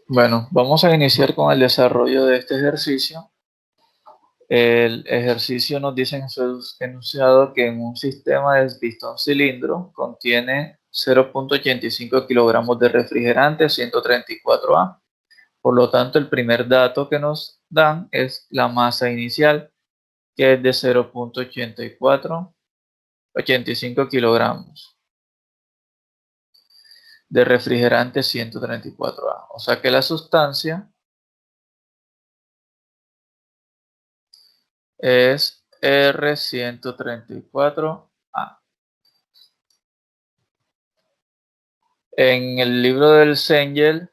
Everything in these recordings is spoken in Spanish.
Bueno, vamos a iniciar con el desarrollo de este ejercicio. El ejercicio nos dice en su enunciado que en un sistema de pistón cilindro contiene 0,85 kilogramos de refrigerante 134A. Por lo tanto, el primer dato que nos dan es la masa inicial, que es de 0,85 kilogramos de refrigerante 134A. O sea que la sustancia es R134A. En el libro del Cengel,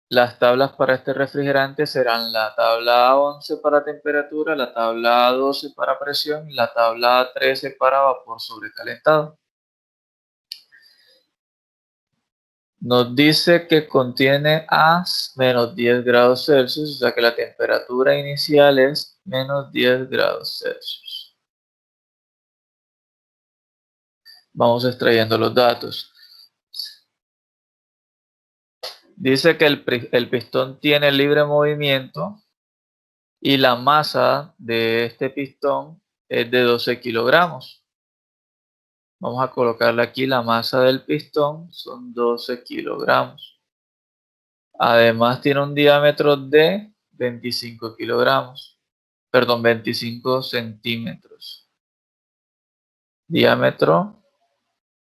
las tablas para este refrigerante serán la tabla A11 para temperatura, la tabla A12 para presión y la tabla A13 para vapor sobrecalentado. Nos dice que contiene a menos 10 grados Celsius, o sea que la temperatura inicial es menos 10 grados Celsius. Vamos extrayendo los datos. Dice que el pistón tiene libre movimiento y la masa de este pistón es de 12 kilogramos. Vamos a colocarle aquí la masa del pistón, son 12 kilogramos. Además tiene un diámetro de 25 kilogramos, perdón, 25 centímetros. Diámetro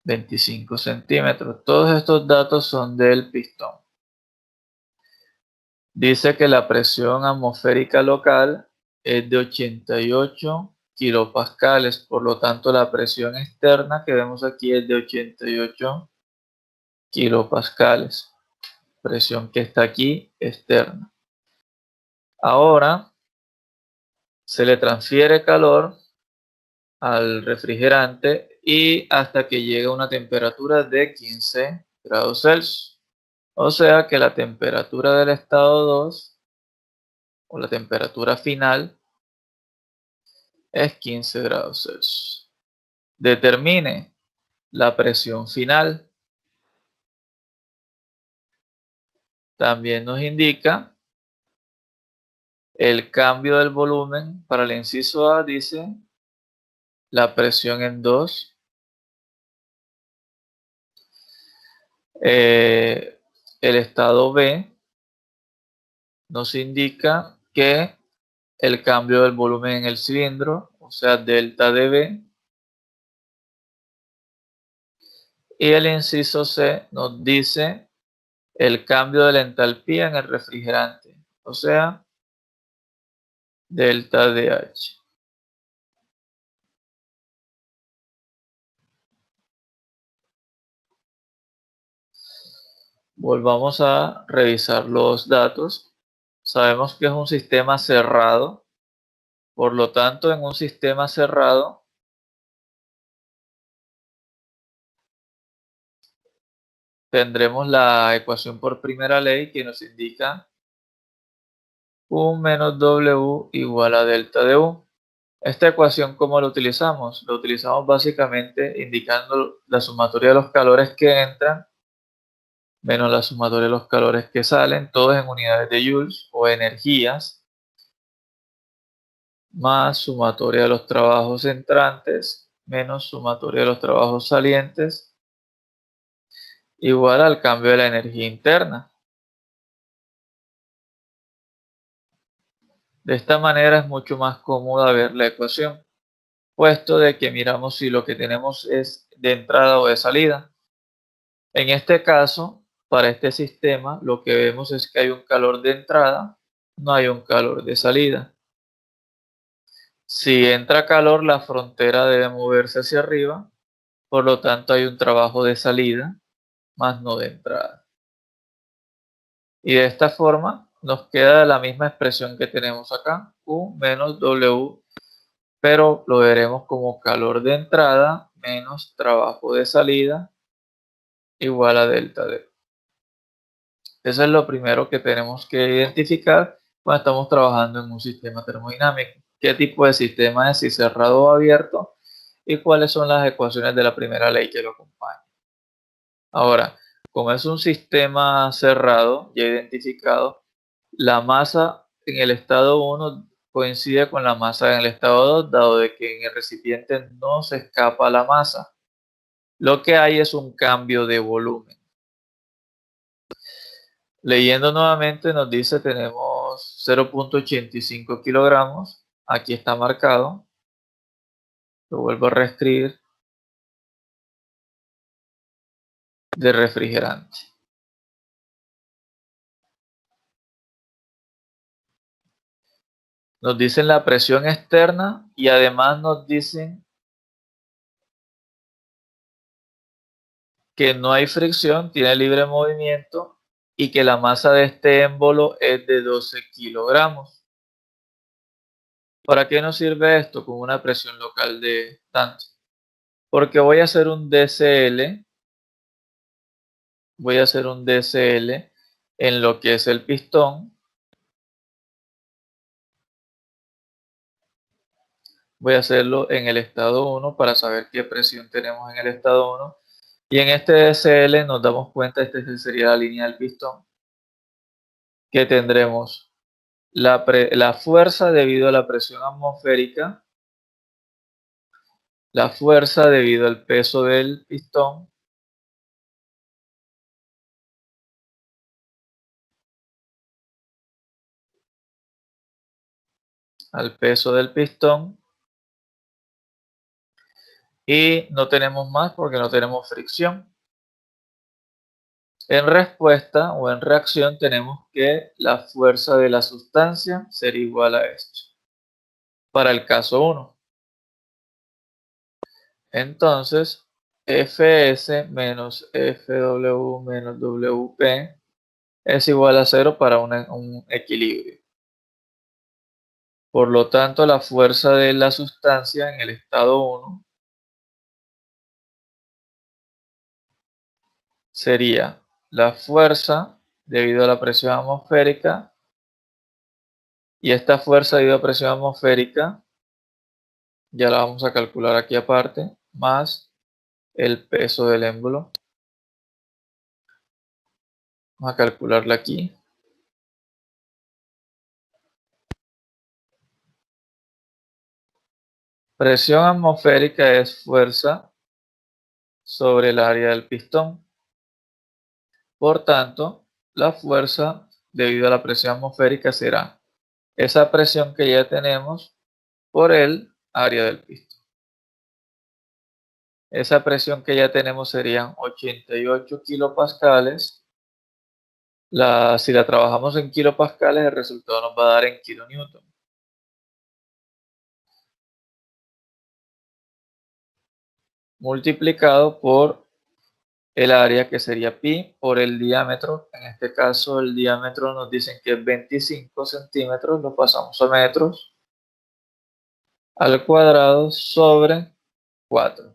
25 centímetros. Todos estos datos son del pistón. Dice que la presión atmosférica local es de 88 kilopascales, por lo tanto la presión externa que vemos aquí es de 88 kilopascales, presión que está aquí externa. Ahora se le transfiere calor al refrigerante y hasta que llegue a una temperatura de 15 grados Celsius. O sea que la temperatura del estado 2 o la temperatura final es 15 grados Celsius. Determine la presión final. También nos indica el cambio del volumen. Para el inciso A dice la presión en 2. El estado B nos indica que el cambio del volumen en el cilindro, o sea, delta dB. Y el inciso C nos dice el cambio de la entalpía en el refrigerante, o sea, delta DH. Volvamos a revisar los datos. Sabemos que es un sistema cerrado, por lo tanto, en un sistema cerrado tendremos la ecuación por primera ley que nos indica U menos W igual a delta de U. Esta ecuación, ¿cómo la utilizamos? La utilizamos básicamente indicando la sumatoria de los calores que entran menos la sumatoria de los calores que salen, todos en unidades de joules o energías, más sumatoria de los trabajos entrantes menos sumatoria de los trabajos salientes, igual al cambio de la energía interna. De esta manera es mucho más cómoda ver la ecuación, puesto de que miramos si lo que tenemos es de entrada o de salida. En este caso, para este sistema, lo que vemos es que hay un calor de entrada, no hay un calor de salida. Si entra calor, la frontera debe moverse hacia arriba, por lo tanto hay un trabajo de salida, más no de entrada. Y de esta forma nos queda la misma expresión que tenemos acá, U menos W, pero lo veremos como calor de entrada menos trabajo de salida igual a delta D. Eso es lo primero que tenemos que identificar cuando estamos trabajando en un sistema termodinámico. ¿Qué tipo de sistema es? Si cerrado o abierto, y cuáles son las ecuaciones de la primera ley que lo acompañan. Ahora, como es un sistema cerrado, ya identificado, la masa en el estado 1 coincide con la masa en el estado 2, dado de que en el recipiente no se escapa la masa. Lo que hay es un cambio de volumen. Leyendo nuevamente nos dice tenemos 0.85 kilogramos. Aquí está marcado. Lo vuelvo a reescribir. De refrigerante. Nos dicen la presión externa y además nos dicen que no hay fricción, tiene libre movimiento y que la masa de este émbolo es de 12 kilogramos. ¿Para qué nos sirve esto con una presión local de tanto? Porque voy a hacer un DCL, en lo que es el pistón. Voy a hacerlo en el estado 1 para saber qué presión tenemos en el estado 1. Y en este DCL nos damos cuenta, esta sería la línea del pistón, que tendremos la fuerza debido a la presión atmosférica, la fuerza debido al peso del pistón, y no tenemos más porque no tenemos fricción. En respuesta o en reacción tenemos que la fuerza de la sustancia será igual a esto, para el caso 1. Entonces, Fs menos Fw menos Wp es igual a 0 para un equilibrio. Por lo tanto, la fuerza de la sustancia en el estado 1 sería la fuerza debido a la presión atmosférica, y esta fuerza debido a presión atmosférica ya la vamos a calcular aquí aparte, más el peso del émbolo. Vamos a calcularla aquí. Presión atmosférica es fuerza sobre el área del pistón. Por tanto, la fuerza debido a la presión atmosférica será esa presión que ya tenemos por el área del pistón. Esa presión que ya tenemos serían 88 kilopascales. Si la trabajamos en kilopascales, el resultado nos va a dar en kilonewton. Multiplicado por el área, que sería pi, por el diámetro. En este caso el diámetro nos dicen que es 25 centímetros, lo pasamos a metros, al cuadrado sobre 4.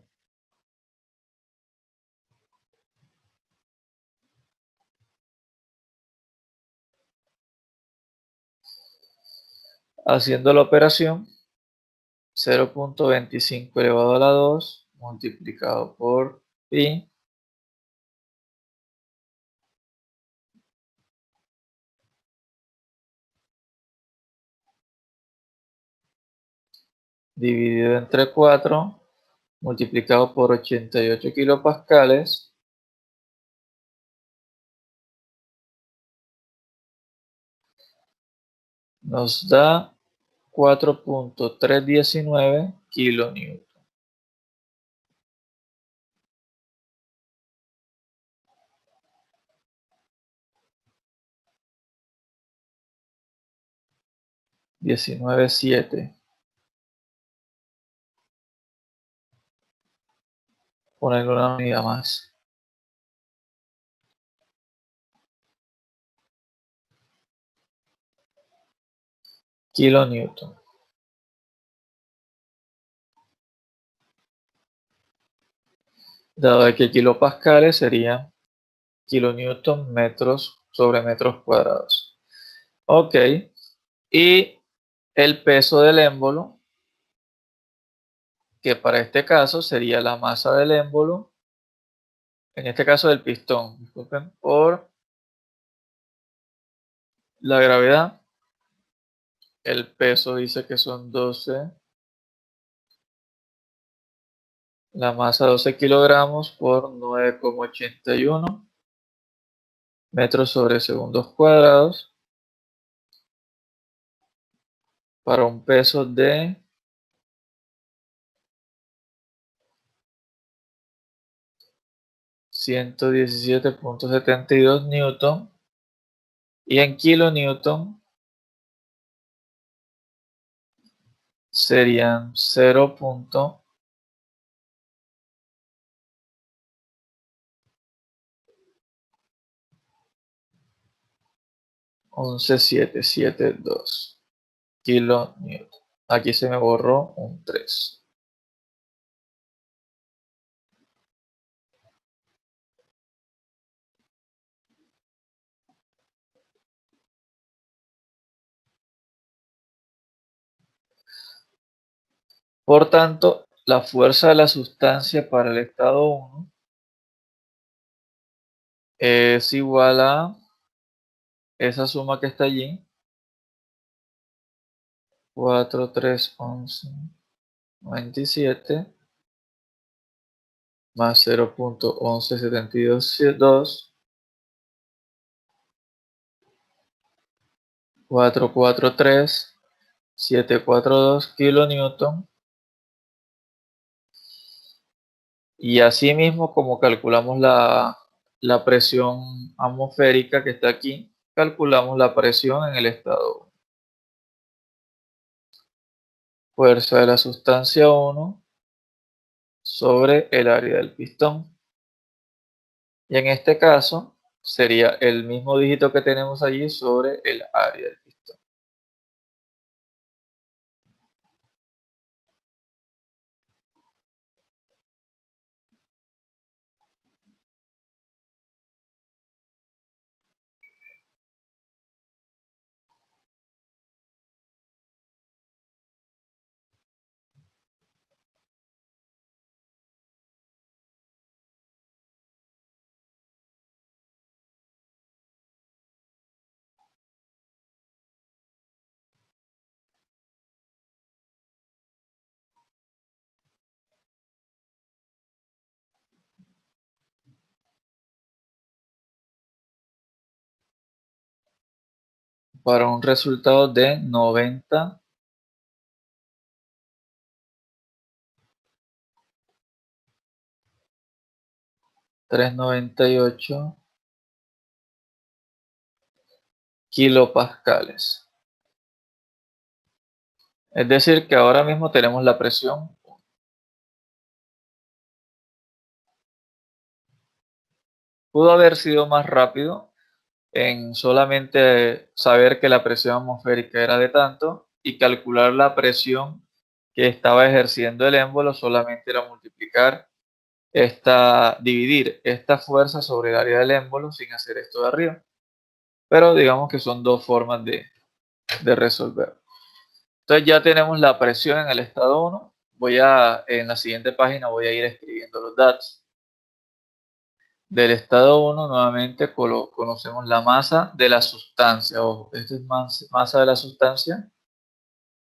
Haciendo la operación, 0.25 elevado a la 2 multiplicado por pi dividido entre 4 multiplicado por 88 kilopascales nos da 4.319 kilonewton. $19.7. Ponerle una unidad más. Kilonewton. Dado que kilopascales serían kilonewton metros sobre metros cuadrados. Ok. Y el peso del émbolo, que para este caso sería la masa del émbolo en este caso del pistón, disculpen, por la gravedad. El peso dice que son 12, la masa 12 kilogramos por 9,81 metros sobre segundos cuadrados, para un peso de 117,72 newton, y en kilonewton serían 0,11772 kilonewton. Aquí se me borró un 3. Por tanto, la fuerza de la sustancia para el estado 1 es igual a esa suma que está allí, 4, 3, 11, 97, más 0,11722, 443, 742 kilonewton. Y asimismo, como calculamos la presión atmosférica que está aquí, calculamos la presión en el estado 1. Fuerza de la sustancia 1 sobre el área del pistón. Y en este caso sería el mismo dígito que tenemos allí sobre el área del pistón. Para un resultado de 90 398 kilopascales. Es decir, que ahora mismo tenemos la presión. Pudo haber sido más rápido en solamente saber que la presión atmosférica era de tanto y calcular la presión que estaba ejerciendo el émbolo. Solamente era dividir esta fuerza sobre el área del émbolo sin hacer esto de arriba. Pero digamos que son dos formas de resolver. Entonces ya tenemos la presión en el estado 1. En la siguiente página voy a ir escribiendo los datos. Del estado 1 nuevamente conocemos la masa de la sustancia. Ojo, esta es masa de la sustancia.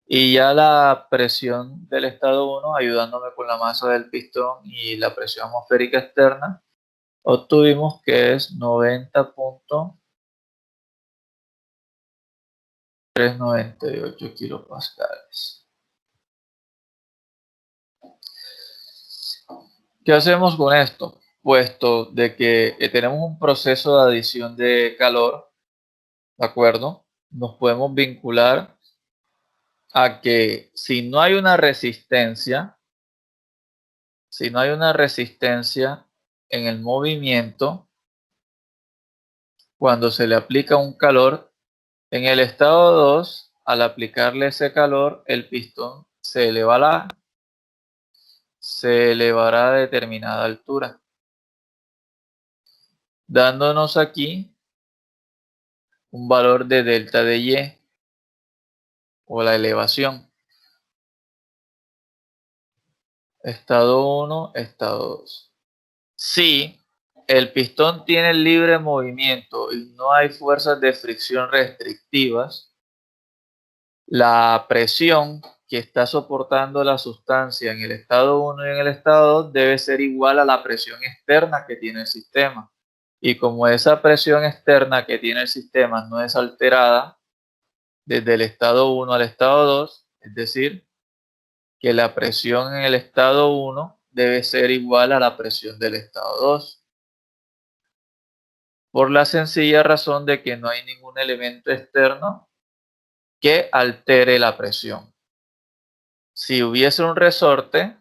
Y ya la presión del estado 1, ayudándome con la masa del pistón y la presión atmosférica externa, obtuvimos que es 90,398 kilopascales. ¿Qué hacemos con esto? Puesto de que tenemos un proceso de adición de calor, ¿de acuerdo? Nos podemos vincular a que si no hay una resistencia, en el movimiento, cuando se le aplica un calor, en el estado 2, al aplicarle ese calor, el pistón se elevará a determinada altura, dándonos aquí un valor de delta de Y, o la elevación. Estado 1, estado 2. Si el pistón tiene libre movimiento y no hay fuerzas de fricción restrictivas, la presión que está soportando la sustancia en el estado 1 y en el estado 2 debe ser igual a la presión externa que tiene el sistema. Y como esa presión externa que tiene el sistema no es alterada desde el estado 1 al estado 2, es decir, que la presión en el estado 1 debe ser igual a la presión del estado 2, por la sencilla razón de que no hay ningún elemento externo que altere la presión. Si hubiese un resorte,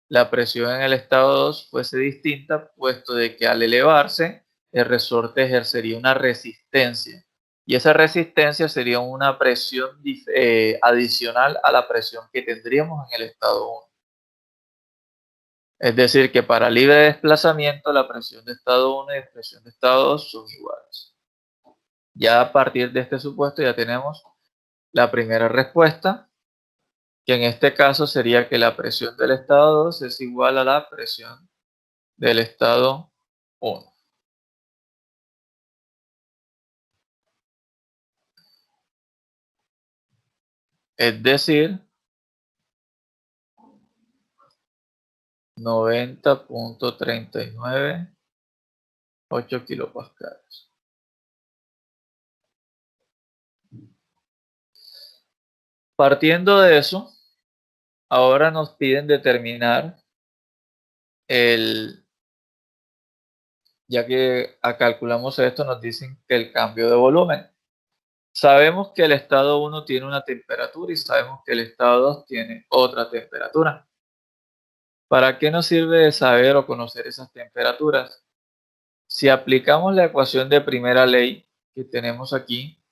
la presión en el estado 2 fuese distinta, puesto de que al elevarse, el resorte ejercería una resistencia. Y esa resistencia sería una presión adicional a la presión que tendríamos en el estado 1. Es decir, que para libre desplazamiento, la presión de estado 1 y la presión de estado 2 son iguales. Ya a partir de este supuesto ya tenemos la primera respuesta, que en este caso sería que la presión del estado 2 es igual a la presión del estado 1. Es decir, 90.398 kilopascales. Partiendo de eso, ahora nos piden determinar ya que calculamos esto, nos dicen que el cambio de volumen. Sabemos que el estado 1 tiene una temperatura y sabemos que el estado 2 tiene otra temperatura. ¿Para qué nos sirve saber o conocer esas temperaturas? Si aplicamos la ecuación de primera ley que tenemos aquí,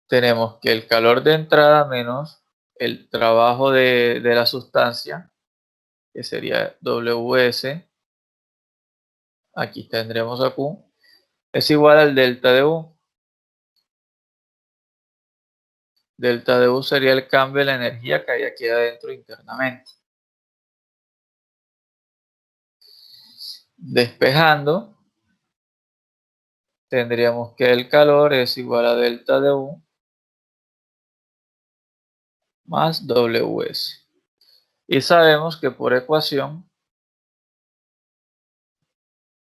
tenemos que el calor de entrada menos el trabajo de la sustancia, que sería Ws, aquí tendremos a Q, es igual al delta de U. Delta de U sería el cambio de la energía que hay aquí adentro internamente. Despejando, tendríamos que el calor es igual a delta de U más Ws. Y sabemos que por ecuación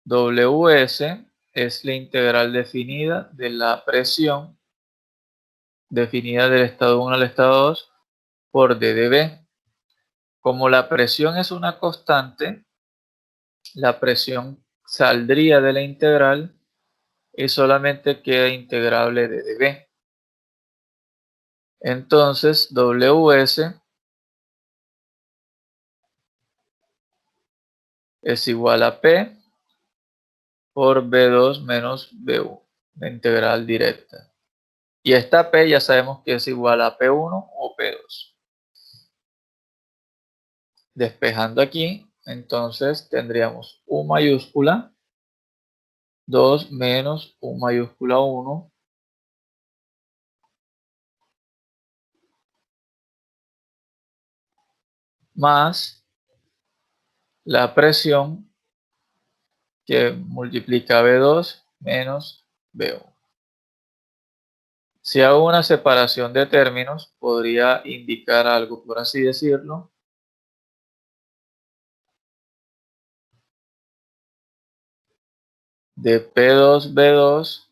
Ws es la integral definida de la presión definida del estado 1 al estado 2 por dB. Como la presión es una constante, la presión saldría de la integral y solamente queda integrable de dB. Entonces, Ws es igual a P por B2 menos BU, la integral directa. Y esta P ya sabemos que es igual a P1 o P2. Despejando aquí, entonces tendríamos U mayúscula 2 menos U mayúscula 1 más la presión que multiplica B2 menos B1. Si hago una separación de términos, podría indicar algo, por así decirlo. De P2B2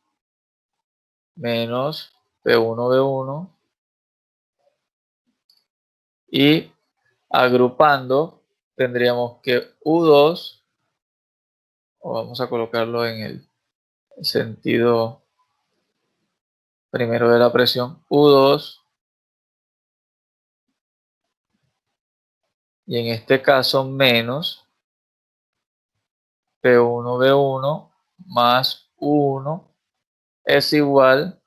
menos P1B1 y agrupando tendríamos que U2, o vamos a colocarlo en el sentido primero de la presión, U2, y en este caso menos P1B1 más U1 es igual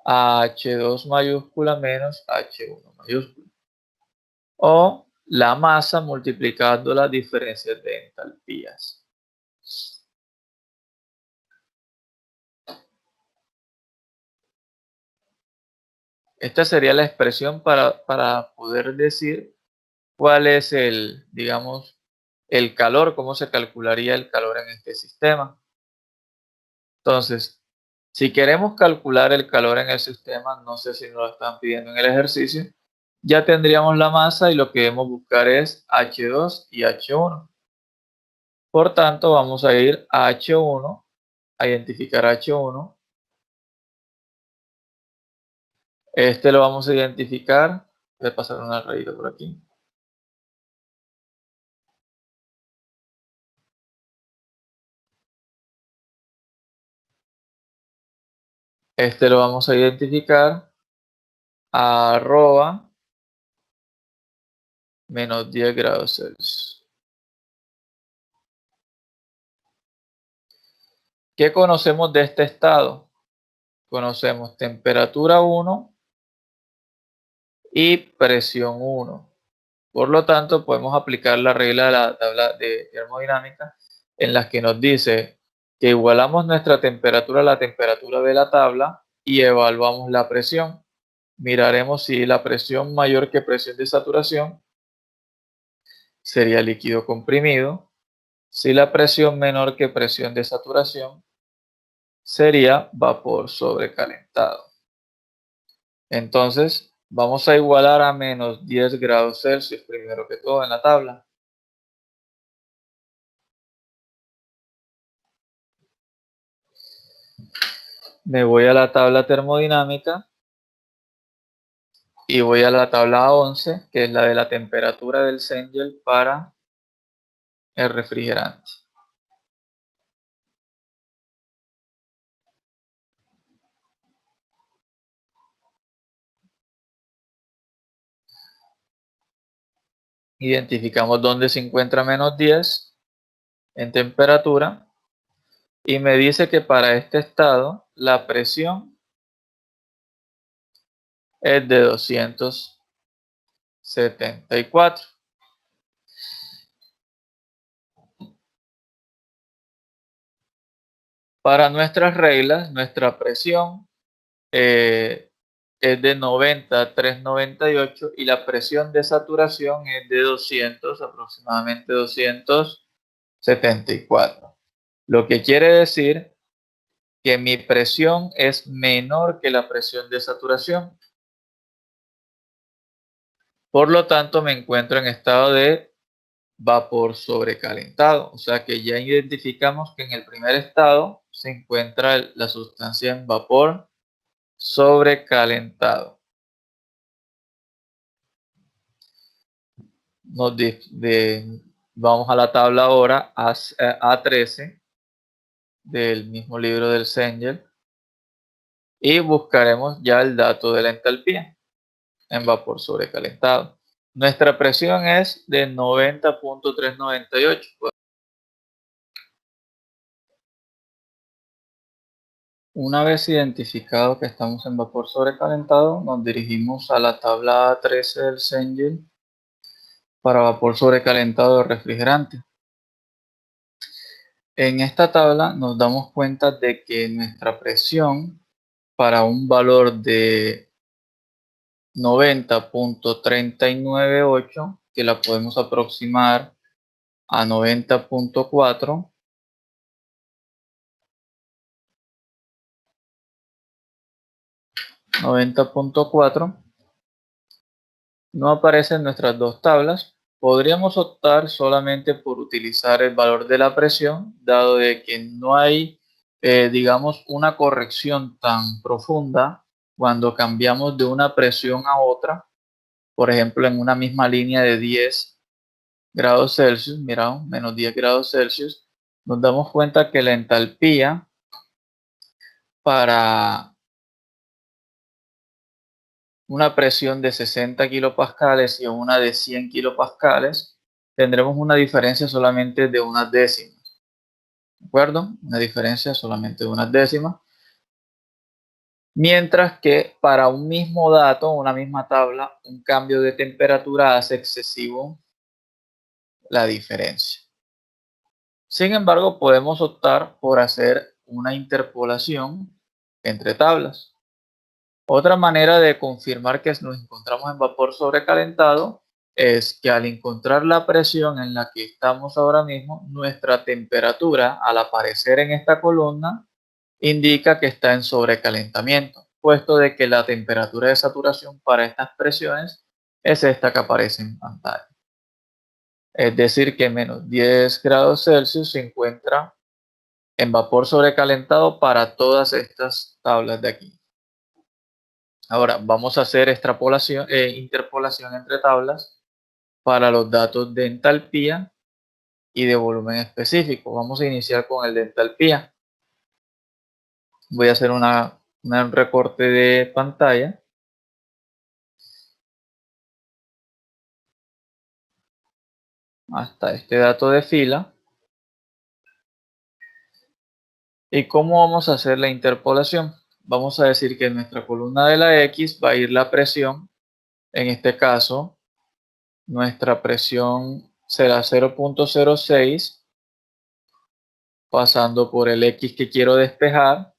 a H2 mayúscula menos H1 mayúscula, o la masa multiplicando las diferencias de entalpías. Esta sería la expresión para poder decir cuál es el, digamos, el calor, cómo se calcularía el calor en este sistema. Entonces, si queremos calcular el calor en el sistema, no sé si nos lo están pidiendo en el ejercicio, ya tendríamos la masa y lo que debemos buscar es H2 y H1. Por tanto, vamos a ir a H1, a identificar H1. Este lo vamos a identificar. Voy a pasar una rayita por aquí. Este lo vamos a identificar a arroba menos 10 grados Celsius. ¿Qué conocemos de este estado? Conocemos temperatura 1 y presión 1. Por lo tanto, podemos aplicar la regla de la tabla de termodinámica en la que nos dice que igualamos nuestra temperatura a la temperatura de la tabla y evaluamos la presión. Miraremos si la presión mayor que presión de saturación sería líquido comprimido. Si la presión menor que presión de saturación sería vapor sobrecalentado. Entonces, vamos a igualar a menos 10 grados Celsius primero que todo en la tabla. Me voy a la tabla termodinámica y voy a la tabla 11, que es la de la temperatura del Cengel para el refrigerante. Identificamos dónde se encuentra menos 10 en temperatura y me dice que para este estado la presión es de 274. Para nuestras reglas, nuestra presión es de 90 a 398 y la presión de saturación es de 200, aproximadamente 274. Lo que quiere decir que mi presión es menor que la presión de saturación. Por lo tanto, me encuentro en estado de vapor sobrecalentado. O sea que ya identificamos que en el primer estado se encuentra la sustancia en vapor sobrecalentado. Vamos a la tabla ahora A13 del mismo libro del Cengel y buscaremos ya el dato de la entalpía en vapor sobrecalentado. Nuestra presión es de 90.398. Una vez identificado que estamos en vapor sobrecalentado, nos dirigimos a la tabla A13 del Cengel para vapor sobrecalentado de refrigerante. En esta tabla nos damos cuenta de que nuestra presión para un valor de 90.398, que la podemos aproximar a 90.4, no aparece en nuestras dos tablas. Podríamos optar solamente por utilizar el valor de la presión, dado de que no hay, digamos, una corrección tan profunda cuando cambiamos de una presión a otra. Por ejemplo, en una misma línea de 10 grados Celsius, mira, menos 10 grados Celsius, nos damos cuenta que la entalpía para una presión de 60 kilopascales y una de 100 kilopascales, tendremos una diferencia solamente de unas décimas. ¿De acuerdo? Una diferencia solamente de unas décimas. Mientras que para un mismo dato, una misma tabla, un cambio de temperatura hace excesivo la diferencia. Sin embargo, podemos optar por hacer una interpolación entre tablas. Otra manera de confirmar que nos encontramos en vapor sobrecalentado es que al encontrar la presión en la que estamos ahora mismo, nuestra temperatura al aparecer en esta columna indica que está en sobrecalentamiento, puesto de que la temperatura de saturación para estas presiones es esta que aparece en pantalla. Es decir, que menos 10 grados Celsius se encuentra en vapor sobrecalentado para todas estas tablas de aquí. Ahora vamos a hacer interpolación entre tablas para los datos de entalpía y de volumen específico. Vamos a iniciar con el de entalpía. Voy a hacer un recorte de pantalla. Hasta este dato de fila. ¿Y cómo vamos a hacer la interpolación? Vamos a decir que en nuestra columna de la X va a ir la presión. En este caso, nuestra presión será 0.06, pasando por el X que quiero despejar.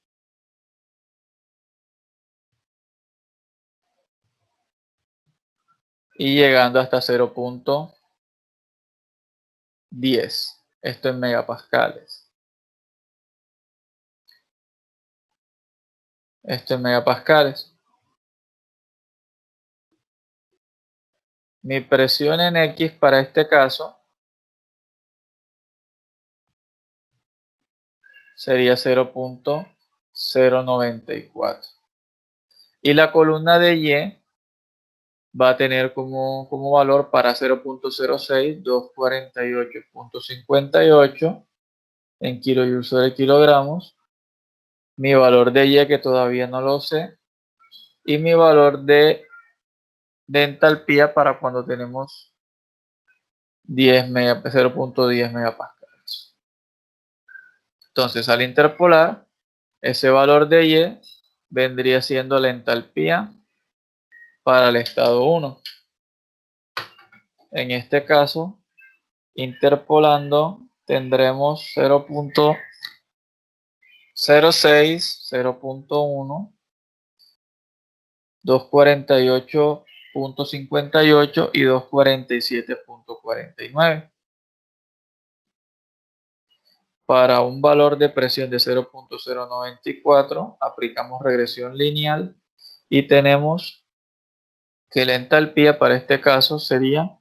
Y llegando hasta 0.10. Esto en megapascales. Esto en megapascales. Mi presión en X para este caso sería 0.094. Y la columna de Y va a tener como valor para 0.06, 248.58 en kilojoules sobre kilogramos. Mi valor de Y que todavía no lo sé. Y mi valor de entalpía para cuando tenemos 0.10 megapascales. Entonces, al interpolar, ese valor de Y vendría siendo la entalpía para el estado 1. En este caso, interpolando, tendremos 0.06, 0.1, 248.58 y 247.49. Para un valor de presión de 0.094, aplicamos regresión lineal y tenemos que la entalpía para este caso sería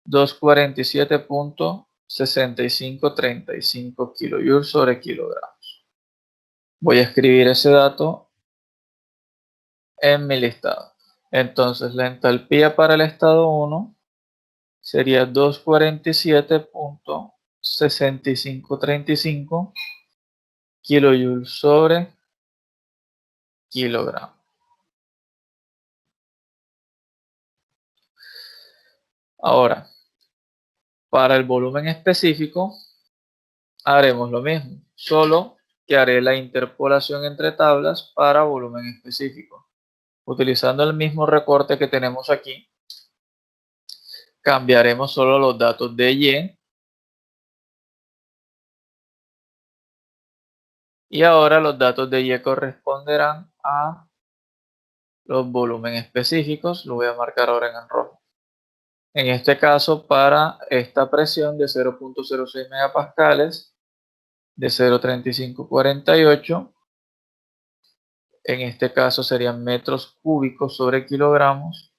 247.6535 kilojoules sobre kilogramos. Voy a escribir ese dato en mi listado. Entonces, la entalpía para el estado 1 sería 247.6535 kilojoules sobre kilogramo. Ahora, para el volumen específico, haremos lo mismo, solo que haré la interpolación entre tablas para volumen específico. Utilizando el mismo recorte que tenemos aquí, cambiaremos solo los datos de Y ahora los datos de Y corresponderán a los volúmenes específicos. Lo voy a marcar ahora en rojo. En este caso, para esta presión de 0.06 megapascales, de 0.3548, en este caso serían metros cúbicos sobre kilogramos,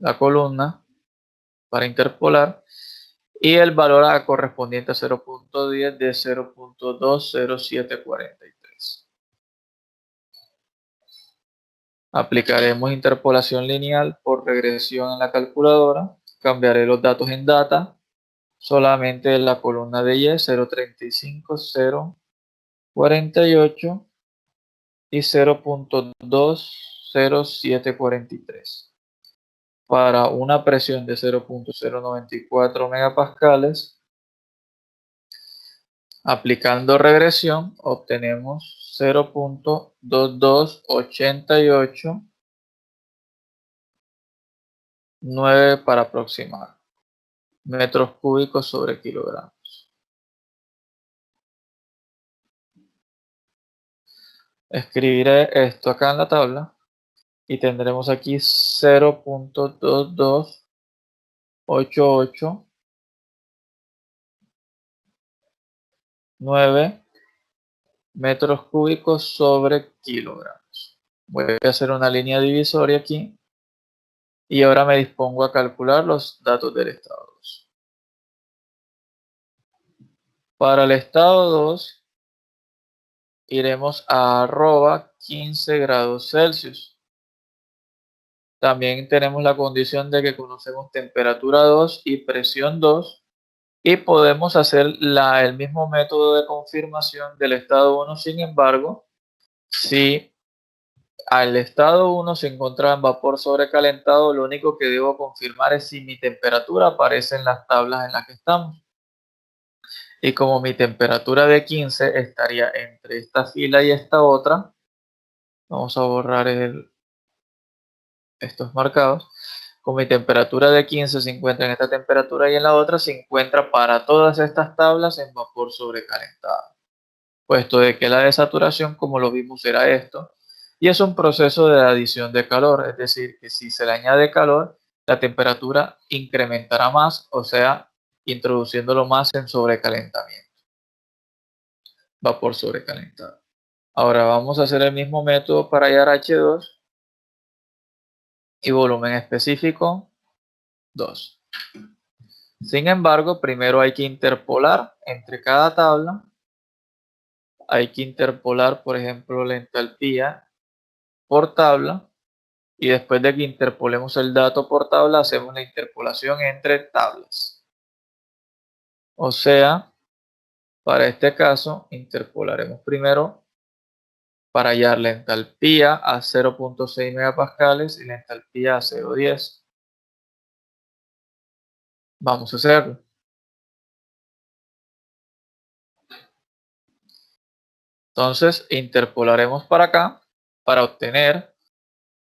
la columna para interpolar, y el valor A correspondiente a 0.10 de 0.20743. Aplicaremos interpolación lineal por regresión en la calculadora. Cambiaré los datos en data. Solamente la columna de Y 0.35, 0.48 y 0.20743. Para una presión de 0.094 megapascales, aplicando regresión, obtenemos 0.228,9 para aproximar metros cúbicos sobre kilogramos. Escribiré esto acá en la tabla y tendremos aquí 0.22889 metros cúbicos sobre kilogramos. Voy a hacer una línea divisoria aquí y ahora me dispongo a calcular los datos del estado 2. Para el estado 2 iremos a arroba 15 grados Celsius. También tenemos la condición de que conocemos temperatura 2 y presión 2 y podemos hacer el mismo método de confirmación del estado 1. Sin embargo, si al estado 1 se encuentra en vapor sobrecalentado, lo único que debo confirmar es si mi temperatura aparece en las tablas en las que estamos. Y como mi temperatura de 15 estaría entre esta fila y esta otra, vamos a borrar estos marcados. Con mi temperatura de 15 se encuentra en esta temperatura y en la otra se encuentra para todas estas tablas en vapor sobrecalentado. Puesto de que la desaturación, como lo vimos, era esto. Y es un proceso de adición de calor, es decir, que si se le añade calor, la temperatura incrementará más, o sea, introduciéndolo más en sobrecalentamiento. Vapor sobrecalentado. Ahora vamos a hacer el mismo método para hallar H2 y volumen específico 2. Sin embargo, primero hay que interpolar entre cada tabla. Hay que interpolar, por ejemplo, la entalpía por tabla. Y después de que interpolemos el dato por tabla, hacemos la interpolación entre tablas. O sea, para este caso, interpolaremos primero para hallar la entalpía a 0.6 megapascales y la entalpía a 0.10. Vamos a hacerlo. Entonces, interpolaremos para acá para obtener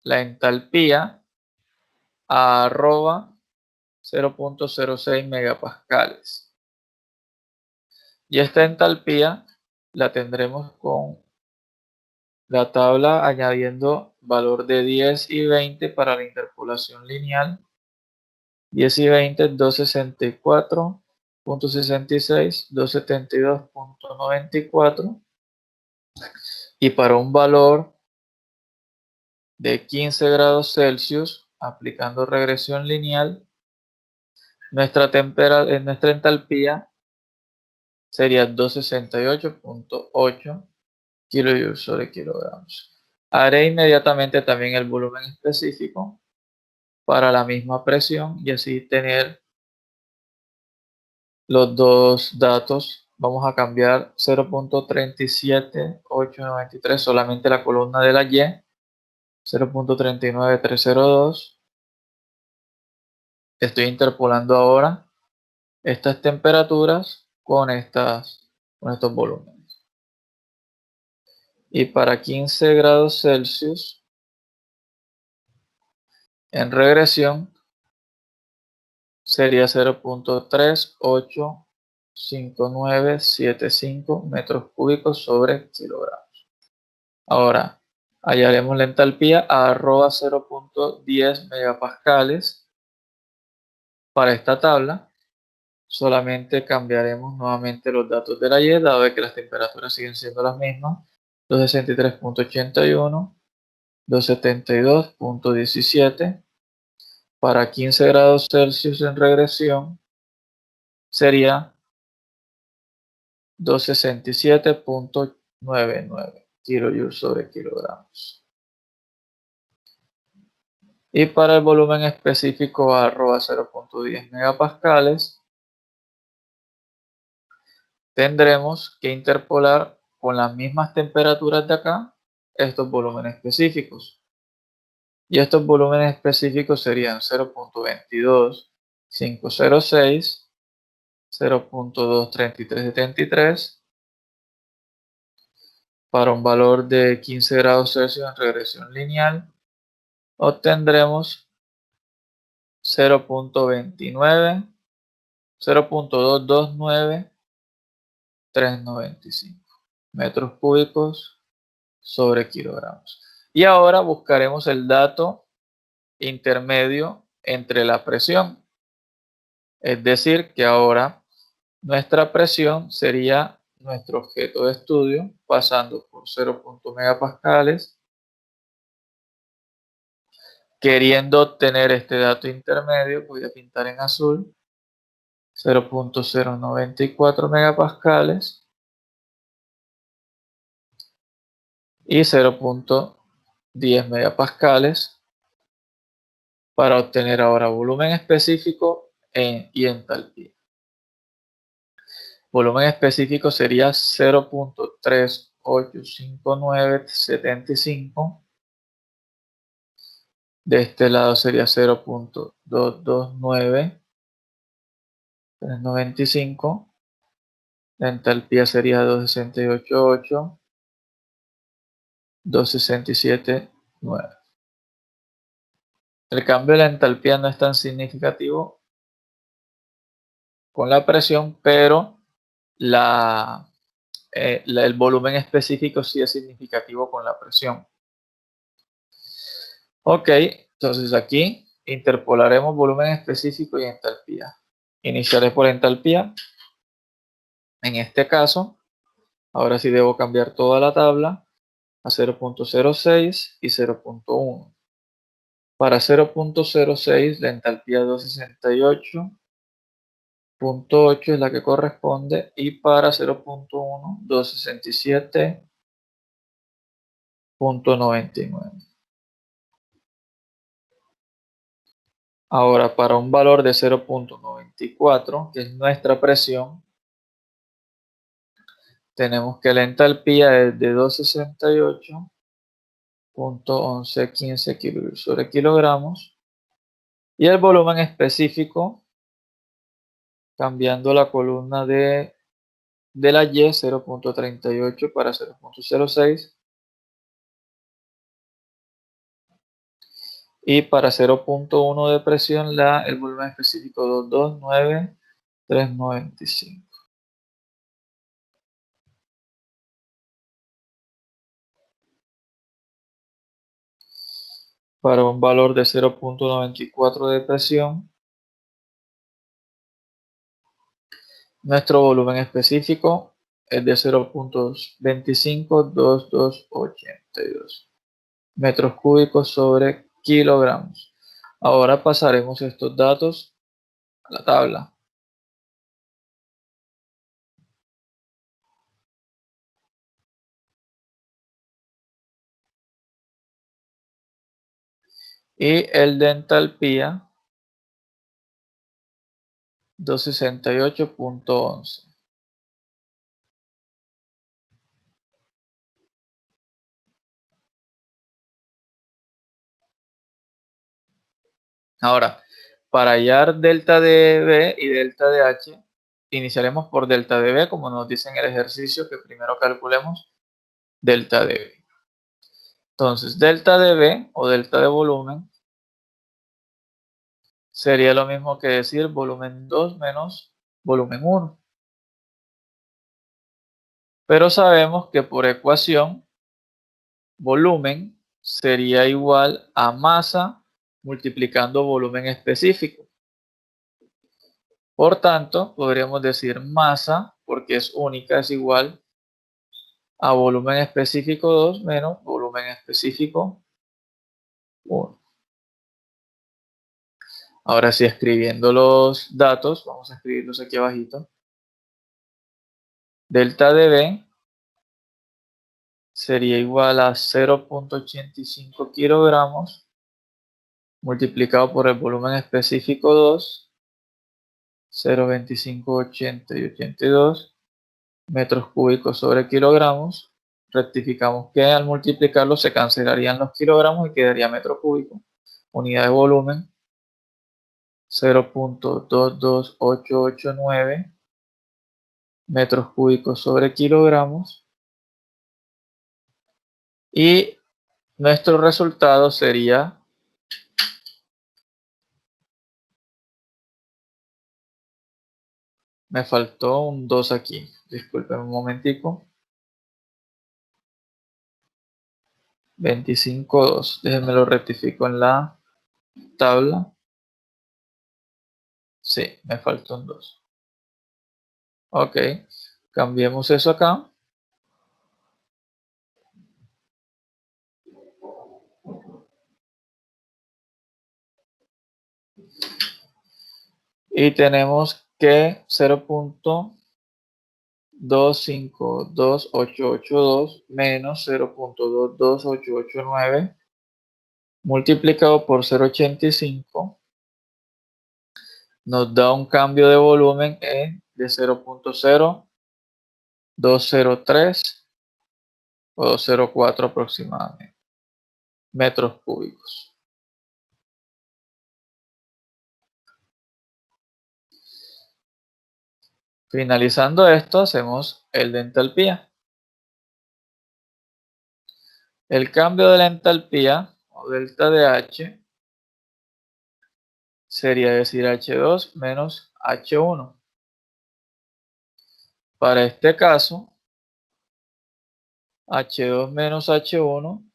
la entalpía a arroba 0.06 megapascales. Y esta entalpía la tendremos con la tabla añadiendo valor de 10 y 20 para la interpolación lineal. 10 y 20, 264.66, 272.94. Y para un valor de 15 grados Celsius, aplicando regresión lineal, nuestra entalpía sería 268.8 kilojoules sobre kilogramos. Haré inmediatamente también el volumen específico para la misma presión y así tener los dos datos. Vamos a cambiar 0.37893 solamente la columna de la Y, 0.39302. Estoy interpolando ahora estas temperaturas con estos volúmenes. Y para 15 grados Celsius en regresión sería 0.385975 metros cúbicos sobre kilogramos. Ahora hallaremos la entalpía a arroba 0.10 megapascales para esta tabla. Solamente cambiaremos nuevamente los datos de la Y, dado que las temperaturas siguen siendo las mismas. 263.81, 272.17. Para 15 grados Celsius en regresión sería 267.99 kilojoules sobre kilogramos. Y para el volumen específico a arroba 0.10 megapascales, tendremos que interpolar con las mismas temperaturas de acá estos volúmenes específicos. Y estos volúmenes específicos serían 0.22506, 0.23373, para un valor de 15 grados Celsius en regresión lineal, obtendremos 0.29, 0.229395 metros cúbicos sobre kilogramos. Y ahora buscaremos el dato intermedio entre la presión. Es decir, que ahora nuestra presión sería nuestro objeto de estudio, pasando por 0.0 megapascales, queriendo obtener este dato intermedio, voy a pintar en azul, 0.094 megapascales y 0.10 megapascales para obtener ahora volumen específico y entalpía. Volumen específico sería 0.385975. De este lado sería 0.229395. La entalpía sería 268.8, 267.9. El cambio de la entalpía no es tan significativo con la presión, pero el volumen específico sí es significativo con la presión. Ok, entonces aquí interpolaremos volumen específico y entalpía. Iniciaré por entalpía. En este caso, ahora sí debo cambiar toda la tabla a 0.06 y 0.1. Para 0.06 la entalpía 268.8 es la que corresponde, y para 0.1 267.99. Ahora, para un valor de 0.94, que es nuestra presión, tenemos que la entalpía es de 268.1115 kilojoules sobre kilogramos, y el volumen específico, cambiando la columna de la Y, 0.38 para 0.06, y para 0.1 de presión el volumen específico 229.395. Para un valor de 0.94 de presión, nuestro volumen específico es de 0.252282 metros cúbicos sobre kilogramos. Ahora pasaremos estos datos a la tabla. Y el de entalpía 268.11. Ahora, para hallar delta de B y delta de H, iniciaremos por delta de B, como nos dice en el ejercicio, que primero calculemos delta de B. Entonces, delta de B o delta de volumen sería lo mismo que decir volumen 2 menos volumen 1. Pero sabemos que por ecuación, volumen sería igual a masa multiplicando volumen específico. Por tanto, podríamos decir masa, porque es única, es igual a volumen específico 2 menos volumen específico 1. Ahora sí, escribiendo los datos, vamos a escribirlos aquí abajito. Delta de B sería igual a 0.85 kilogramos multiplicado por el volumen específico 2, 0.25, 80 y 82 metros cúbicos sobre kilogramos. Rectificamos que al multiplicarlo se cancelarían los kilogramos y quedaría metro cúbico. Unidad de volumen 0.22889 metros cúbicos sobre kilogramos, y nuestro resultado sería me faltó un 2 aquí, disculpen un momentico. 25.2. Déjenme lo rectifico en la tabla. Sí, me falta un 2. Ok, cambiemos eso acá. Y tenemos que 0.252882 menos 0.22889 multiplicado por 0.85 nos da un cambio de volumen de 0.0203 o 204 aproximadamente metros cúbicos. Finalizando esto, hacemos el de entalpía. El cambio de la entalpía o delta de H sería decir H2 menos H1. Para este caso, H2 menos H1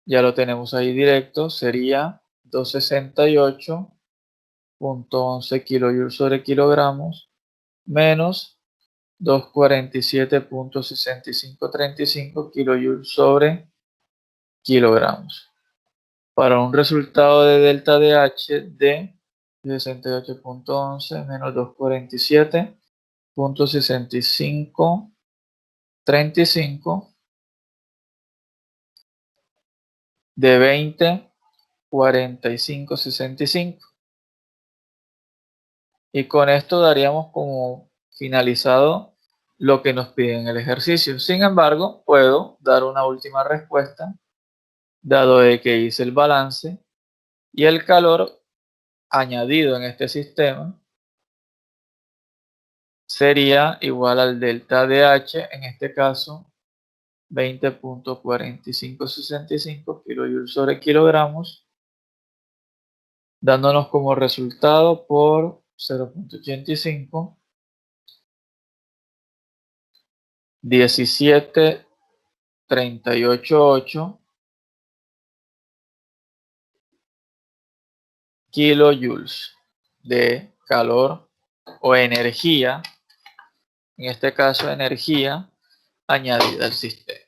ya lo tenemos ahí directo, sería 268.11 kilojoules sobre kilogramos menos 247.6535 kilojoules sobre kilogramos, para un resultado de delta de H de 68.11 menos 247.6535 de 20.4565. Y con esto daríamos como finalizado lo que nos pide en el ejercicio. Sin embargo, puedo dar una última respuesta, dado de que hice el balance y el calor añadido en este sistema sería igual al delta de H, en este caso 20.4565 kilojoules sobre kilogramos, dándonos como resultado por 0.85 17.388 kilojoules de calor o energía, en este caso energía añadida al sistema.